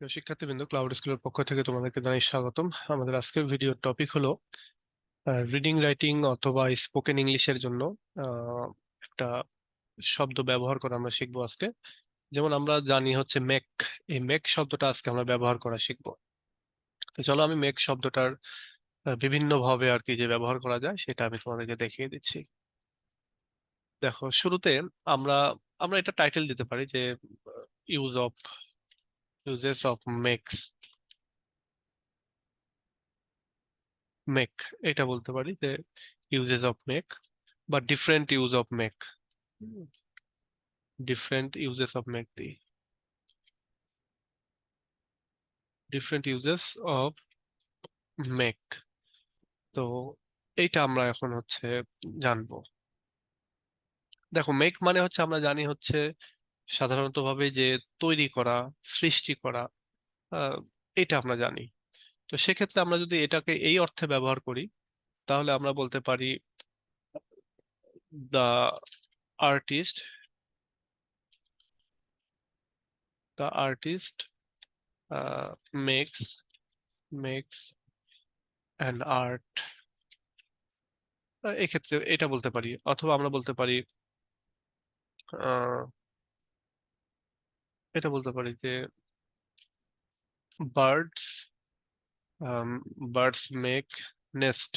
প্রিয় শিক্ষার্থীবৃন্দ, ক্লাউড স্কুলের পক্ষ থেকে তোমাদেরকে জানাই স্বাগতম। আমাদের আজকের ভিডিওর টপিক হলো রিডিং রাইটিং অথবা স্পোকেন ইংলিশের জন্য আহ, একটা শব্দ ব্যবহার করা আমরা শিখবো আজকে। যেমন আমরা জানি হচ্ছে মেক। এই মেক শব্দটা আজকে আমরা ব্যবহার করা শিখবো। তো চলো আমি মেক শব্দটার বিভিন্ন ভাবে আর কি যে ব্যবহার করা যায় সেটা আমি তোমাদেরকে দেখিয়ে দিচ্ছি। দেখো, শুরুতে আমরা আমরা এটা টাইটেল দিতে পারি যে use of uses of makes make. এটা বলতে পারি যে ইউজেস অফ মেক বা different use of make. Different uses of make the different uses of make. তো এইটা আমরা এখন হচ্ছে জানবো। দেখো, মেক মানে হচ্ছে আমরা জানি হচ্ছে সাধারণত ভাবে যে তৈরি করা, সৃষ্টি করা। আহ, এটা আমরা জানি। তো সেক্ষেত্রে আমরা যদি এটাকে এই অর্থে ব্যবহার করি তাহলে আমরা বলতে পারি the artist the artist makes makes an art. এক্ষেত্রে এটা বলতে পারি, অথবা আমরা বলতে পারি আহ, এটা বলতে পারি যে বার্ডস বার্ডস মেক নেস্ট।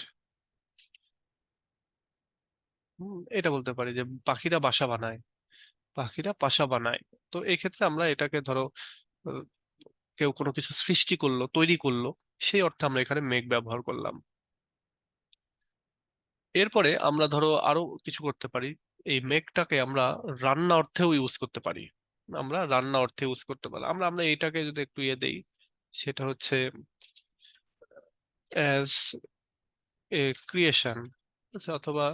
এটা বলতে পারি যে পাখিরা বাসা বানায়, পাখিরা বাসা বানায়। তো এই ক্ষেত্রে আমরা এটাকে ধরো আহ, কেউ কোনো কিছু সৃষ্টি করলো, তৈরি করলো, সেই অর্থে আমরা এখানে মেক ব্যবহার করলাম। এরপরে আমরা ধরো আরো কিছু করতে পারি। এই মেকটাকে আমরা রান্না অর্থেও ইউজ করতে পারি। আমরা রান্না অর্থে ইউজ করতে পারি। আমরা আমরা এটাকে যদি একটু ইয়ে দেই, সেটা হচ্ছে অ্যাজ এ ক্রিয়েশন। আচ্ছা, অথবা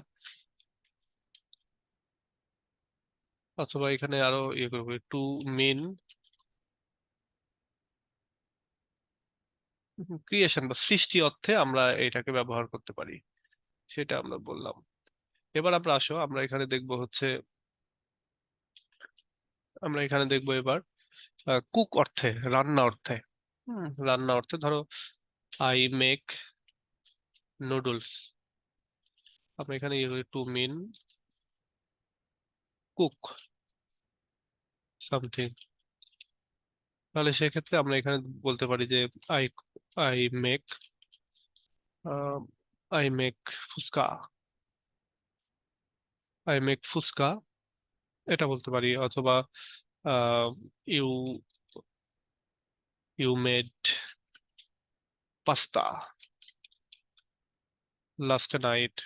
অথবা এখানে আরো ইয়ে করবো, টু মিন ক্রিয়েশন বা সৃষ্টি অর্থে আমরা এটাকে ব্যবহার করতে পারি। সেটা আমরা বললাম। এবার আমরা আসো, আমরা এখানে দেখবো এবার কুক অর্থে, রান্না অর্থে। রান্না অর্থে ধরো আই মেক নুডলস। আমরা এখানে ইয়ে করি টু মিন কুক সামথিং। তাহলে সেক্ষেত্রে আমরা এখানে বলতে পারি যে I I make I make fuchka. I make fuchka, এটা বলতে পারি। অথবা you you made pasta last night.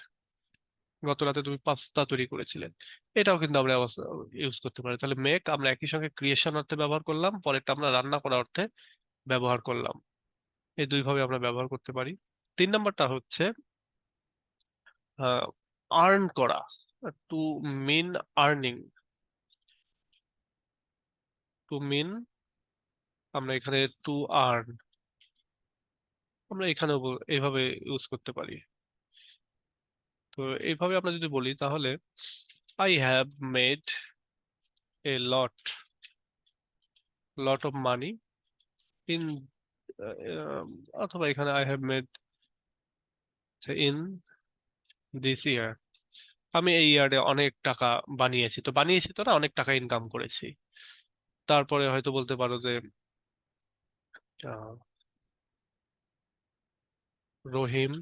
গত রাতে তুমি পাস্তা তৈরি করেছিলে। এটাও কিন্তু আমরা ইউজ করতে পারি। তাহলে মেক আমরা একই সঙ্গে ক্রিয়েশন অর্থে ব্যবহার করলাম, পরেরটা আমরা রান্না করা অর্থে ব্যবহার করলাম। এই দুই ভাবে আমরা ব্যবহার করতে পারি। 3 নম্বরটা হচ্ছে আর্ন করা, টু মিন আর্নিং। টু মিন, আমরা এখানে টু আর্ন, আমরা এখানেও এইভাবে ইউজ করতে পারি। তো এইভাবে আমরা যদি বলি তাহলে I have made a lot of money in, অথবা এখানে I have made in this ইয়ার। আমি এই ইয়ারে অনেক টাকা বানিয়েছি। তো বানিয়েছি তো না, অনেক টাকা ইনকাম করেছি। তারপরে হয়তো বলতে পারো যে আহ, রহিম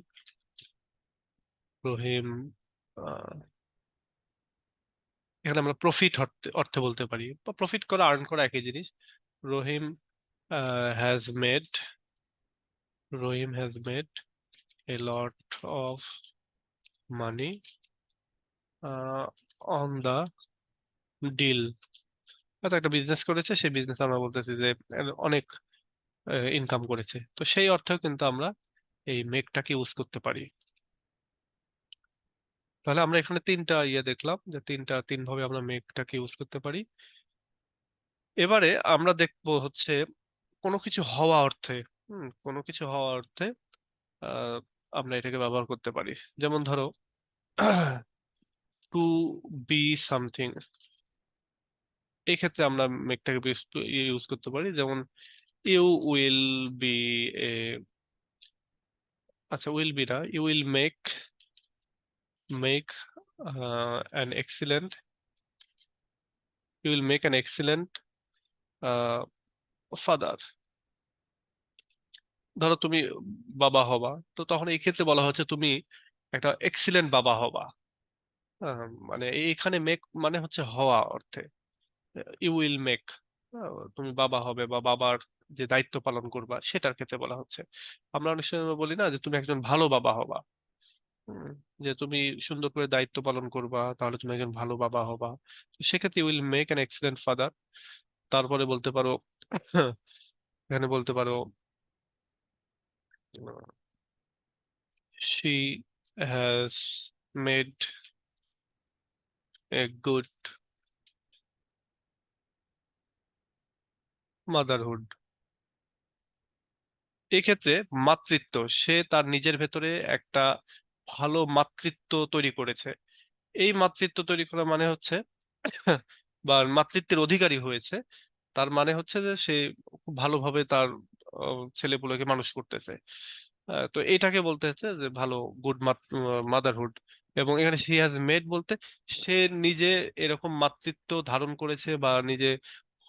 রহিম আহ, এখানে আমরা প্রফিট অর্থে অর্থে বলতে পারি, বা প্রফিট করা আর্ন করা একই জিনিস। Rahim has made Rahim has made a lot of money on the deal. হয়তো একটা বিজনেস করেছে, সেই বিজনেস আমরা বলতেছি যে অনেক ইনকাম করেছে। তো সেই অর্থেও কিন্তু আমরা এই মেকটাকে ইউজ করতে পারি। তাহলে আমরা এখানে তিনটা ইয়ে দেখলাম যে তিন ভাবে আমরা মেকটাকে ইউজ করতে পারি। এবারে আমরা দেখবো হচ্ছে কোনো কিছু হওয়া অর্থে। কোনো কিছু হওয়া অর্থে আহ, আমরা এটাকে ব্যবহার করতে পারি। যেমন ধরো টু বি সামথিং। এই ক্ষেত্রে আমরা মেকটাকে ইউজ করতে পারি। যেমন ইউ উইল বি এ, আচ্ছা উইল বি না, you will make, make an excellent, you will make an excellent father. ধরো তুমি বাবা হবা, তো তখন এই ক্ষেত্রে বলা হচ্ছে তুমি একটা এক্সিলেন্ট বাবা হবা। মানে এইখানে মেক মানে হচ্ছে হওয়া অর্থে, ইউ উইল মেক, তুমি বাবা হবে বা বাবার যে দায়িত্ব পালন করবা সেটার ক্ষেত্রে বলা হচ্ছে। আমরা অনেক সময় বলি না যে তুমি একজন ভালো বাবা হবা, হুম, যে তুমি সুন্দর করে দায়িত্ব পালন করবা তাহলে তুমি একজন ভালো বাবা হবা। তো সেক্ষেত্রে you will make an excellent father. তারপরে বলতে পারো, এখানে বলতে পারো she has made a good motherhood। এই ক্ষেত্রে মাতৃত্ব, সে তার নিজের ভেতরে একটা ভালো মাতৃত্ব তৈরি করেছে। এই মাতৃত্ব তৈরি করা মানে হচ্ছে বা মাতৃত্বের অধিকারী হয়েছে, তার মানে হচ্ছে যে সে খুব ভালোভাবে তার ছেলেপুলেকে মানুষ করতেছে। তো এটাকে বলতে হচ্ছে যে ভালো গুড মাদারহুড। এবং এখানে শি হ্যাজ মেড বলতে সে নিজে এরকম মাতৃত্ব ধারণ করেছে বা নিজে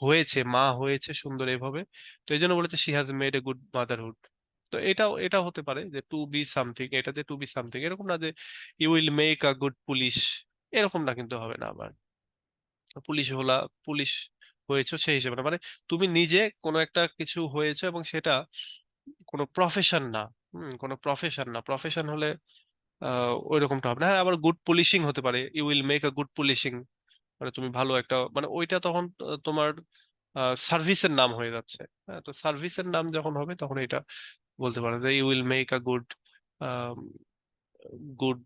হয়েছে, মা হয়েছে সুন্দর এভাবে। তো এই জন্য বলেছে she has made a good motherhood. তো এটা হতে পারে যে টু বি সামথিং, এটাতে টু বি সামথিং, এরকম না যে you will make a good police, এরকম না কিন্তু হবে না আবার। পুলিশ হলা, পুলিশ হয়েছে সেই হিসেবে না, মানে তুমি নিজে কোনো একটা কিছু হয়েছে এবং সেটা কোনো প্রফেশন না। কোনো প্রফেশন না, প্রফেশন হলে ওই রকমটা হবে না। হ্যাঁ, আবার গুড পুলিশিং হতে পারে, you will make a good policing, মানে তুমি ভালো একটা, মানে ওইটা তখন তোমার সার্ভিসের নাম হয়ে যাচ্ছে। হ্যাঁ, তো সার্ভিসের নাম যখন হবে তখন এটা বলতে পারো যে you will make a good, good,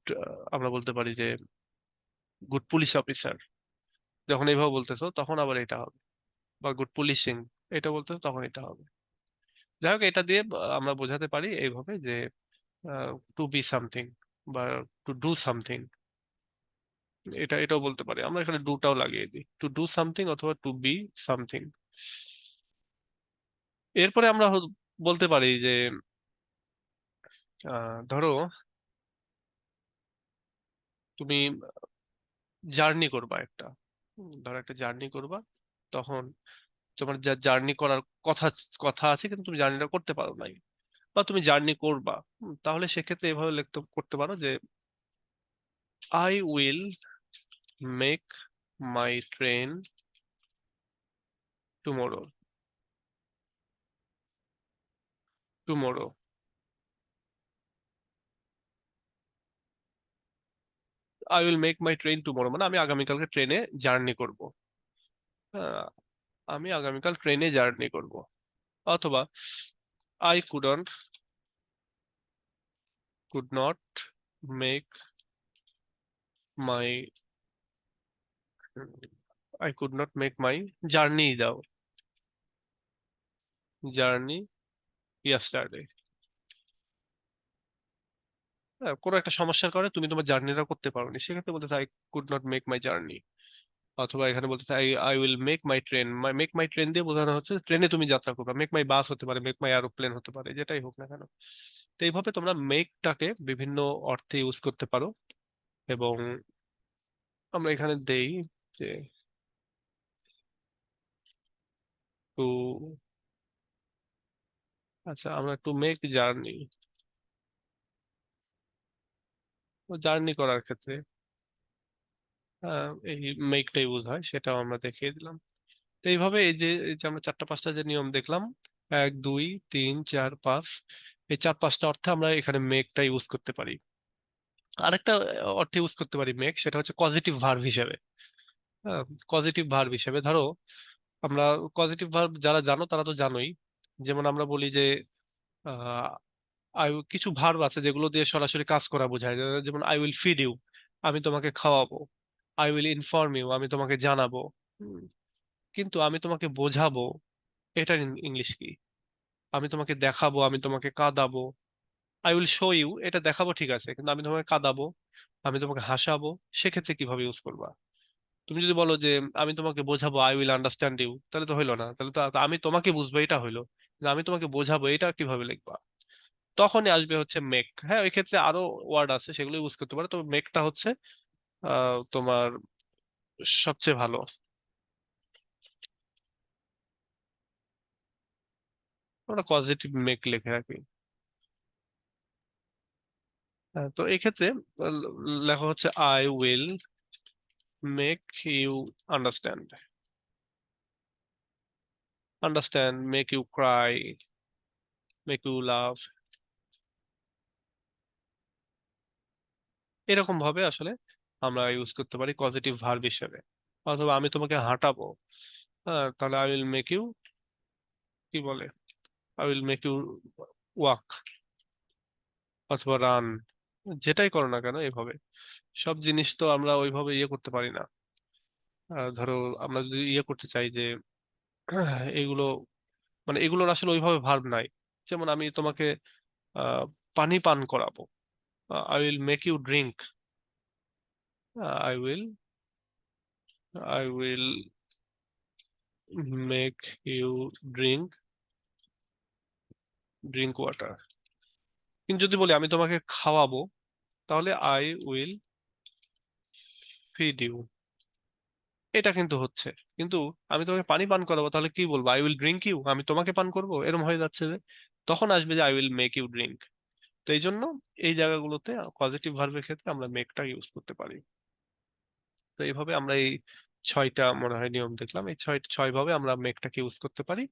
আমরা বলতে পারি যে গুড পুলিশ অফিসার। যখন এইভাবে বলতেছো তখন আবার এটা হবে, বা গুড পুলিশিং এটা বলতেছো তখন এটা হবে। যাই হোক, এটা দিয়ে আমরা বোঝাতে পারি এইভাবে যে টু বি সামথিং বা টু ডু সামথিং, এটাও বলতে পারি। আমরা এখানে ডুটাও লাগিয়ে দিই, টু ডু সামথিং অথবা টু বি সামথিং। এরপরে আমরা বলতে পারি যে ধরো তুমি জার্নি করবা একটা, ধরো একটা জার্নি করবা, তখন তোমার যা জার্নি করার কথা কথা আছে কিন্তু তুমি জার্নিটা করতে পারো নাই, বা তুমি জার্নি করবা। তাহলে সেক্ষেত্রে এভাবে লিখতে করতে পারো যে I will make my train tomorrow, tomorrow. I will make my train tomorrow মানে আমি আগামীকালকে ট্রেনে জার্নি করব। হ্যাঁ, আমি আগামীকাল ট্রেনে জার্নি করব। অথবা I could not make my, I could not make my journey দাও, জার্নি ইয়াস্টারডে। হ্যাঁ, কোনো একটা সমস্যার কারণে তুমি তোমার জার্নিটা করতে পারোনি, সেক্ষেত্রে বলতে I could not make my journey. অথবা এখানে বলতে I I will make my train, make my train দিয়ে বোঝানো হচ্ছে ট্রেনে তুমি যাত্রা করবে। মেক মাই বাস হতে পারে, মেক মাই এরোপ্লেন হতে পারে, যেটাই হোক না কেন। তো এইভাবে তোমরা মেকটাকে বিভিন্ন অর্থে ইউজ করতে পারো। এবং আমরা এখানে দেই যে টু, আচ্ছা আমরা টু মেক জার্নি, জার্নি করার ক্ষেত্রে এই মেকটা ইউজ হয়, সেটাও আমরা দেখিয়ে দিলাম। তো এইভাবে এই যে আমরা চারটা পাঁচটা যে নিয়ম দেখলাম, 1 2 3 4 5, এই 4 5টা অর্থে আমরা এখানে মেকটা ইউজ করতে পারি। আরেকটা অর্থে ইউজ করতে পারি মেক, সেটা হচ্ছে পজিটিভ ভার্ব হিসেবে। পজিটিভ ভার্ব হিসেবে ধরো আমরা পজিটিভ ভার্ব যারা জানো তারা তো জানোই। যেমন আমরা বলি যে কিছু ভার্ব আছে যেগুলো দিয়ে সরাসরি কাজ করা বোঝায়, যেমন আই উইল ফিড ইউ, আমি তোমাকে খাওয়াবো। আই উইল ইনফর্ম ইউ, আমি তোমাকে জানাবো। হুম, কিন্তু আমি তোমাকে বোঝাবো, এটার ইংলিশ কি? আমি তোমাকে দেখাবো, আমি তোমাকে কাঁদাবো। আই উইল শো ইউ, এটা দেখাবো ঠিক আছে, কিন্তু আমি তোমাকে কাঁদাবো, আমি তোমাকে হাসাবো, সেক্ষেত্রে কিভাবে ইউজ করবা? তুমি যদি বলো যে আমি তোমাকে বোঝাবো, আই উইল আন্ডারস্ট্যান্ড ইউ, তাহলে তো হইলো না, তাহলে তো আমি তোমাকে বুঝবো এটা হইলো। যে আমি তোমাকে বোঝাবো এটা কিভাবে লিখবা, তখনই আসবে হচ্ছে মেক। হ্যাঁ, ওই ক্ষেত্রে আরো ওয়ার্ড আছে, সেগুলো ইউজ করতে পারো, তবে মেকটা হচ্ছে তোমার সবচেয়ে ভালো। আমরা পজিটিভ মেক লিখে রাখি। তো এই ক্ষেত্রে লেখা হচ্ছে I will make you understand. Understand, make you cry, make you love, এরকম ভাবে আসলে আমরা ইউজ করতে পারি পজিটিভ ভার্ব হিসেবে। অথবা আমি তোমাকে হাঁটাবো, হ্যাঁ, তাহলে আই উইল মেক ইউ, কি বলে, I will make you walk অথবা রান, যেটাই করো না কেন এভাবে। সব জিনিস তো আমরা ওইভাবে ইয়ে করতে পারি না। ধরো আমরা যদি ইয়ে করতে চাই যে এগুলো, মানে এগুলোর আসলে ওইভাবে ভার্ব নাই। যেমন আমি তোমাকে আহ, পানি পান করাবো, I will make you drink, I will I will make you drink drink water. কিন্তু যদি বলি আমি তোমাকে খাওয়াবো, তাহলে আই উইল ফিড ইউ, এটা কিন্তু হচ্ছে। কিন্তু আমি তোমাকে পানি পান করাবো, তাহলে কি বলবো, আই উইল ড্রিঙ্ক ইউ, আমি তোমাকে পান করবো, এরকম হয়ে যাচ্ছে যে তখন আসবে যে I will make you drink. তো এই জন্য এই জায়গাগুলোতে পজিটিভ ভার্বের ক্ষেত্রে আমরা মেকটা ইউজ করতে পারি। তো এইভাবে আমরা এই ছয়টা মনে হয় নিয়ম দেখলাম, এই ছয় ছয় ভাবে আমরা মেকটাকে ইউজ করতে পারি।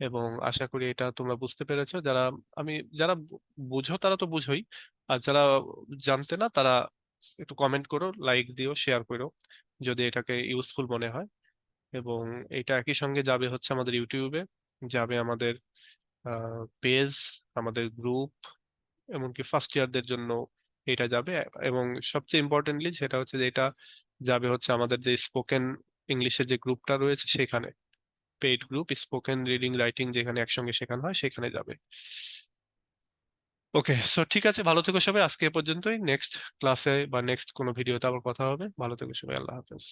এবং আশা করি এটা তোমরা বুঝতে পেরেছো। আমি যারা বুঝো তারা তো বুঝোই, আর যারা জানতে না তারা একটু কমেন্ট করো, লাইক দিও, শেয়ার করো যদি এটাকে ইউজফুল মনে হয়। এবং এটা একই সঙ্গে যাবে হচ্ছে আমাদের ইউটিউবে, যাবে আমাদের পেজ, আমাদের গ্রুপ, এমনকি ফার্স্ট ইয়ারদের জন্য এটা যাবে। এবং সবচেয়ে ইম্পর্টেন্টলি সেটা হচ্ছে যে এটা যাবে হচ্ছে আমাদের যে স্পোকেন ইংলিশের যে গ্রুপটা রয়েছে সেখানে, paid group spoken reading writing যেখানে একসঙ্গে শেখানো হয় সেখানে যাবে। ওকে, সো ঠিক আছে, ভালো থেকো সবাই, আজকে এ পর্যন্তই। নেক্সট ক্লাসে বা নেক্সট কোনো ভিডিওতে আবার কথা হবে। ভালো থেকো সবাই, আল্লাহ হাফেজ।